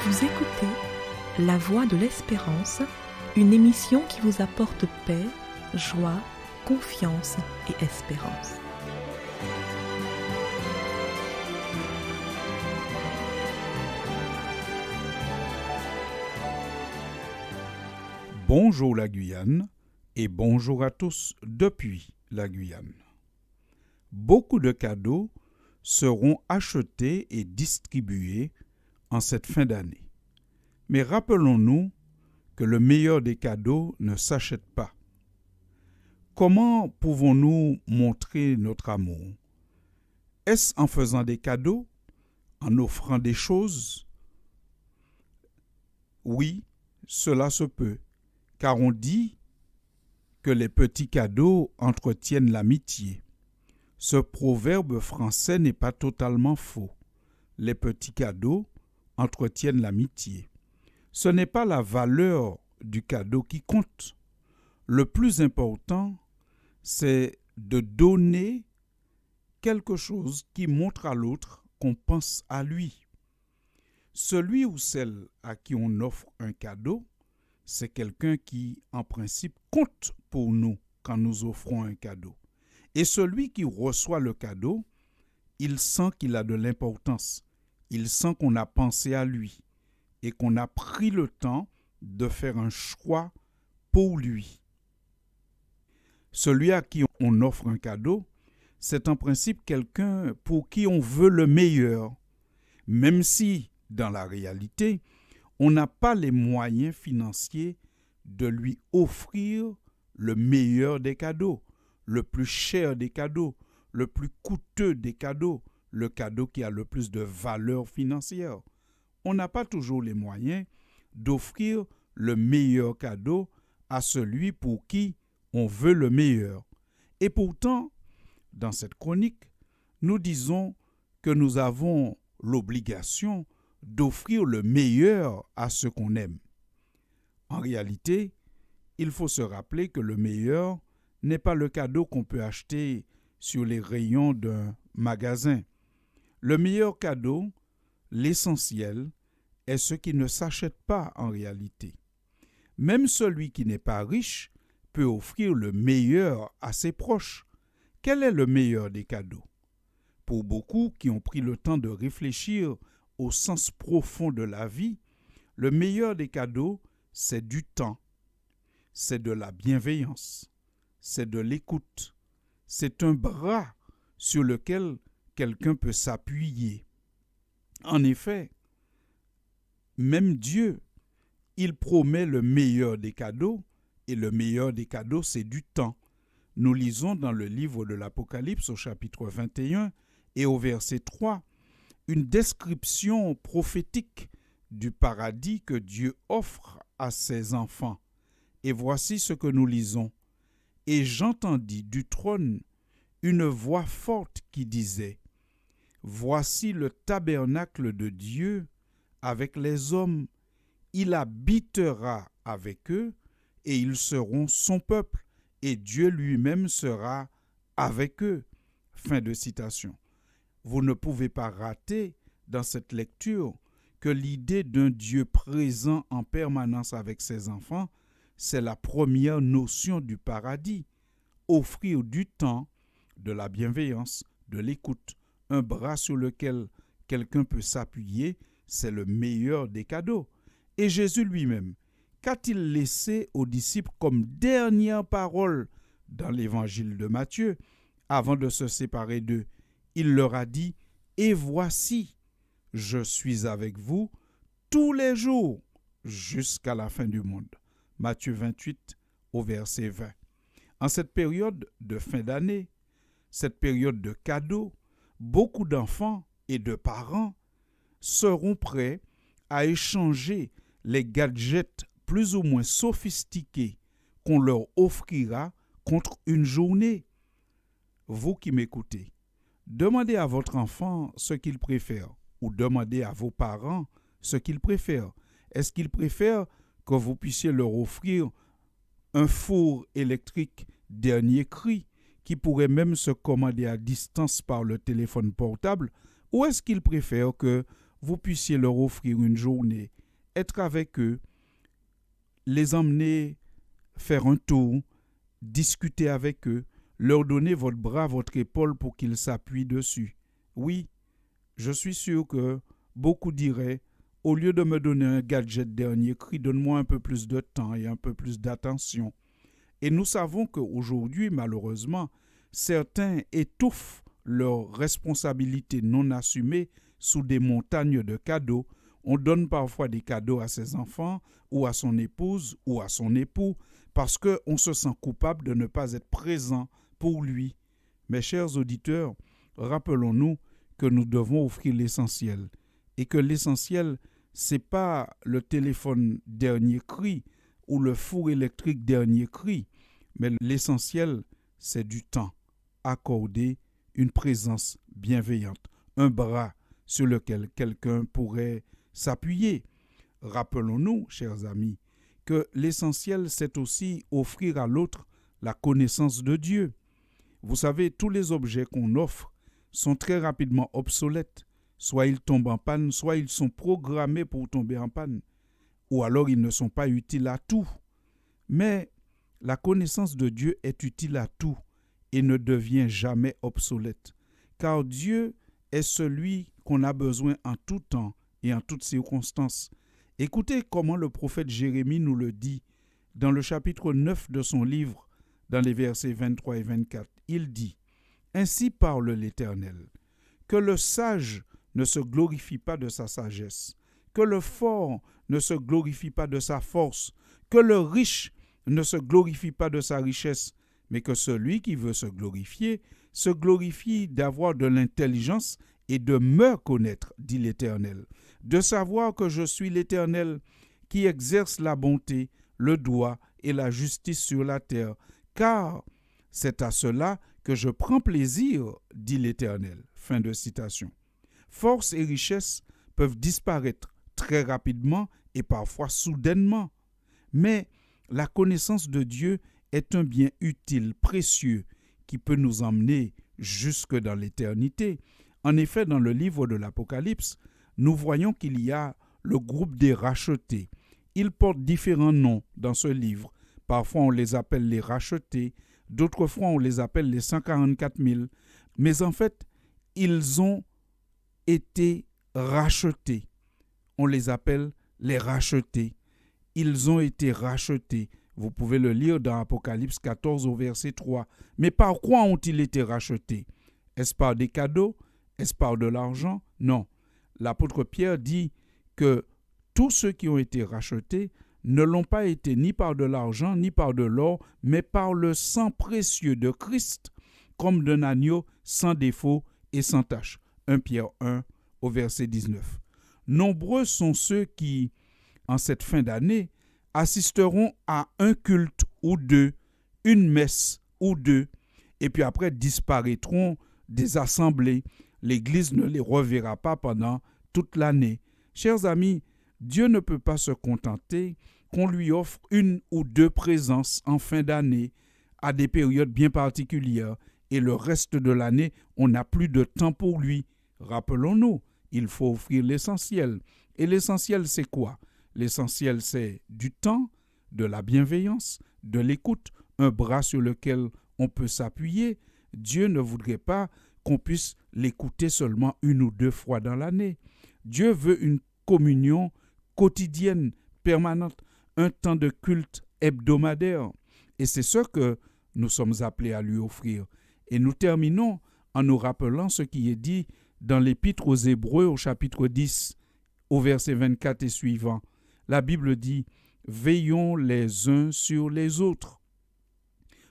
Vous écoutez La Voix de l'Espérance, une émission qui vous apporte paix, joie, confiance et espérance. Bonjour la Guyane et bonjour à tous depuis la Guyane. Beaucoup de cadeaux seront achetés et distribués en cette fin d'année. Mais rappelons-nous que le meilleur des cadeaux ne s'achète pas. Comment pouvons-nous montrer notre amour? Est-ce en faisant des cadeaux? En offrant des choses? Oui, cela se peut, car on dit que les petits cadeaux entretiennent l'amitié. Ce proverbe français n'est pas totalement faux. Les petits cadeaux entretiennent l'amitié. Ce n'est pas la valeur du cadeau qui compte. Le plus important, c'est de donner quelque chose qui montre à l'autre qu'on pense à lui. Celui ou celle à qui on offre un cadeau, c'est quelqu'un qui, en principe, compte pour nous quand nous offrons un cadeau. Et celui qui reçoit le cadeau, il sent qu'il a de l'importance. Il sent qu'on a pensé à lui et qu'on a pris le temps de faire un choix pour lui. Celui à qui on offre un cadeau, c'est en principe quelqu'un pour qui on veut le meilleur, même si, dans la réalité, on n'a pas les moyens financiers de lui offrir le meilleur des cadeaux, le plus cher des cadeaux, le plus coûteux des cadeaux, le cadeau qui a le plus de valeur financière. On n'a pas toujours les moyens d'offrir le meilleur cadeau à celui pour qui on veut le meilleur. Et pourtant, dans cette chronique, nous disons que nous avons l'obligation d'offrir le meilleur à ceux qu'on aime. En réalité, il faut se rappeler que le meilleur n'est pas le cadeau qu'on peut acheter sur les rayons d'un magasin. Le meilleur cadeau, l'essentiel, est ce qui ne s'achète pas en réalité. Même celui qui n'est pas riche peut offrir le meilleur à ses proches. Quel est le meilleur des cadeaux? Pour beaucoup qui ont pris le temps de réfléchir au sens profond de la vie, le meilleur des cadeaux, c'est du temps, c'est de la bienveillance, c'est de l'écoute, c'est un bras sur lequel quelqu'un peut s'appuyer. En effet, même Dieu, il promet le meilleur des cadeaux, et le meilleur des cadeaux, c'est du temps. Nous lisons dans le livre de l'Apocalypse au chapitre 21 et au verset 3, une description prophétique du paradis que Dieu offre à ses enfants. Et voici ce que nous lisons. « Et j'entendis du trône une voix forte qui disait, « Voici le tabernacle de Dieu avec les hommes. Il habitera avec eux et ils seront son peuple et Dieu lui-même sera avec eux. » Fin de citation. Vous ne pouvez pas rater dans cette lecture que l'idée d'un Dieu présent en permanence avec ses enfants, c'est la première notion du paradis. Offrir du temps, de la bienveillance, de l'écoute, un bras sur lequel quelqu'un peut s'appuyer, c'est le meilleur des cadeaux. Et Jésus lui-même, qu'a-t-il laissé aux disciples comme dernière parole dans l'évangile de Matthieu, avant de se séparer d'eux? Il leur a dit, « Et voici, je suis avec vous tous les jours jusqu'à la fin du monde. » Matthieu 28 au verset 20. En cette période de fin d'année, cette période de cadeaux, beaucoup d'enfants et de parents seront prêts à échanger les gadgets plus ou moins sophistiqués qu'on leur offrira contre une journée. Vous qui m'écoutez, demandez à votre enfant ce qu'il préfère ou demandez à vos parents ce qu'ils préfèrent. Est-ce qu'ils préfèrent que vous puissiez leur offrir un four électrique dernier cri qui pourrait même se commander à distance par le téléphone portable, ou est-ce qu'ils préfèrent que vous puissiez leur offrir une journée, être avec eux, les emmener faire un tour, discuter avec eux, leur donner votre bras, votre épaule pour qu'ils s'appuient dessus. Oui, je suis sûr que beaucoup diraient, au lieu de me donner un gadget dernier cri, donne-moi un peu plus de temps et un peu plus d'attention. Et nous savons qu'aujourd'hui, malheureusement, certains étouffent leurs responsabilités non assumées sous des montagnes de cadeaux. On donne parfois des cadeaux à ses enfants ou à son épouse ou à son époux parce qu'on se sent coupable de ne pas être présent pour lui. Mes chers auditeurs, rappelons-nous que nous devons offrir l'essentiel et que l'essentiel, ce n'est pas le téléphone dernier cri ou le four électrique dernier cri, mais l'essentiel, c'est du temps accordé, une présence bienveillante, un bras sur lequel quelqu'un pourrait s'appuyer. Rappelons-nous, chers amis, que l'essentiel, c'est aussi offrir à l'autre la connaissance de Dieu. Vous savez, tous les objets qu'on offre sont très rapidement obsolètes. Soit ils tombent en panne, soit ils sont programmés pour tomber en panne, ou alors ils ne sont pas utiles à tout. Mais la connaissance de Dieu est utile à tout et ne devient jamais obsolète, car Dieu est celui qu'on a besoin en tout temps et en toutes circonstances. Écoutez comment le prophète Jérémie nous le dit dans le chapitre 9 de son livre, dans les versets 23 et 24. Il dit « Ainsi parle l'Éternel, que le sage ne se glorifie pas de sa sagesse, que le fort ne se glorifie pas de sa force, que le riche ne se glorifie pas de sa richesse, mais que celui qui veut se glorifie d'avoir de l'intelligence et de me connaître, dit l'Éternel, de savoir que je suis l'Éternel qui exerce la bonté, le droit et la justice sur la terre, car c'est à cela que je prends plaisir, dit l'Éternel. » Fin de citation. Force et richesse peuvent disparaître très rapidement et parfois soudainement, mais la connaissance de Dieu est un bien utile, précieux, qui peut nous emmener jusque dans l'éternité. En effet, dans le livre de l'Apocalypse, nous voyons qu'il y a le groupe des rachetés. Ils portent différents noms dans ce livre. Parfois, on les appelle les rachetés, d'autres fois, on les appelle les 144 000. Mais en fait, ils ont été rachetés. On les appelle les rachetés. Ils ont été rachetés. Vous pouvez le lire dans Apocalypse 14 au verset 3. Mais par quoi ont-ils été rachetés? Est-ce par des cadeaux? Est-ce par de l'argent? Non. L'apôtre Pierre dit que tous ceux qui ont été rachetés ne l'ont pas été ni par de l'argent, ni par de l'or, mais par le sang précieux de Christ, comme d'un agneau sans défaut et sans tache. 1 Pierre 1 au verset 19. Nombreux sont ceux qui, en cette fin d'année, assisteront à un culte ou deux, une messe ou deux, et puis après disparaîtront des assemblées. L'Église ne les reverra pas pendant toute l'année. Chers amis, Dieu ne peut pas se contenter qu'on lui offre une ou deux présences en fin d'année à des périodes bien particulières et le reste de l'année, on n'a plus de temps pour lui. Rappelons-nous, il faut offrir l'essentiel. Et l'essentiel, c'est quoi? L'essentiel, c'est du temps, de la bienveillance, de l'écoute, un bras sur lequel on peut s'appuyer. Dieu ne voudrait pas qu'on puisse l'écouter seulement une ou deux fois dans l'année. Dieu veut une communion quotidienne, permanente, un temps de culte hebdomadaire. Et c'est ce que nous sommes appelés à lui offrir. Et nous terminons en nous rappelant ce qui est dit dans l'Épître aux Hébreux au chapitre 10, au verset 24 et suivant. La Bible dit « Veillons les uns sur les autres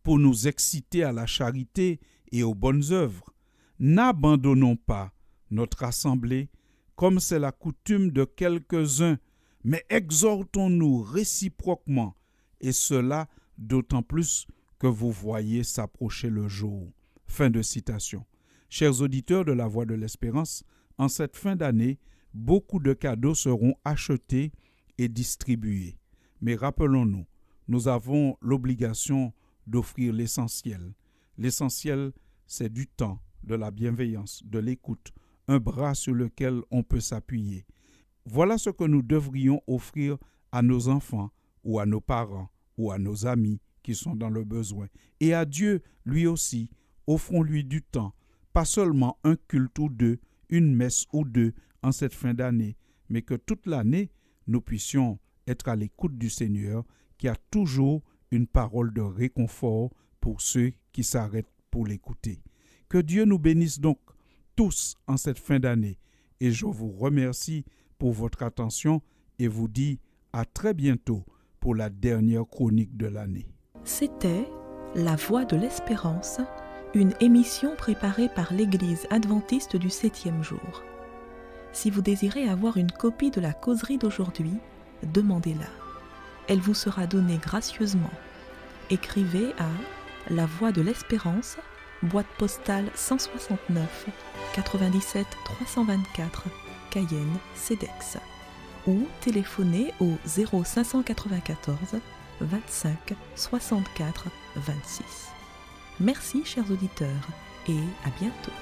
pour nous exciter à la charité et aux bonnes œuvres. N'abandonnons pas notre assemblée, comme c'est la coutume de quelques-uns, mais exhortons-nous réciproquement, et cela d'autant plus que vous voyez s'approcher le jour. » Fin de citation. Chers auditeurs de la Voix de l'Espérance, en cette fin d'année, beaucoup de cadeaux seront achetés et distribués. Mais rappelons-nous, nous avons l'obligation d'offrir l'essentiel. L'essentiel, c'est du temps, de la bienveillance, de l'écoute, un bras sur lequel on peut s'appuyer. Voilà ce que nous devrions offrir à nos enfants ou à nos parents ou à nos amis qui sont dans le besoin. Et à Dieu, lui aussi, offrons-lui du temps, pas seulement un culte ou deux, une messe ou deux en cette fin d'année, mais que toute l'année, nous puissions être à l'écoute du Seigneur qui a toujours une parole de réconfort pour ceux qui s'arrêtent pour l'écouter. Que Dieu nous bénisse donc tous en cette fin d'année et je vous remercie pour votre attention et vous dis à très bientôt pour la dernière chronique de l'année. C'était La Voix de l'Espérance, une émission préparée par l'Église adventiste du 7e jour. Si vous désirez avoir une copie de la causerie d'aujourd'hui, demandez-la. Elle vous sera donnée gracieusement. Écrivez à La Voix de l'Espérance, boîte postale 169 97 324, Cayenne, CEDEX, ou téléphonez au 0594 25 64 26. Merci chers auditeurs et à bientôt.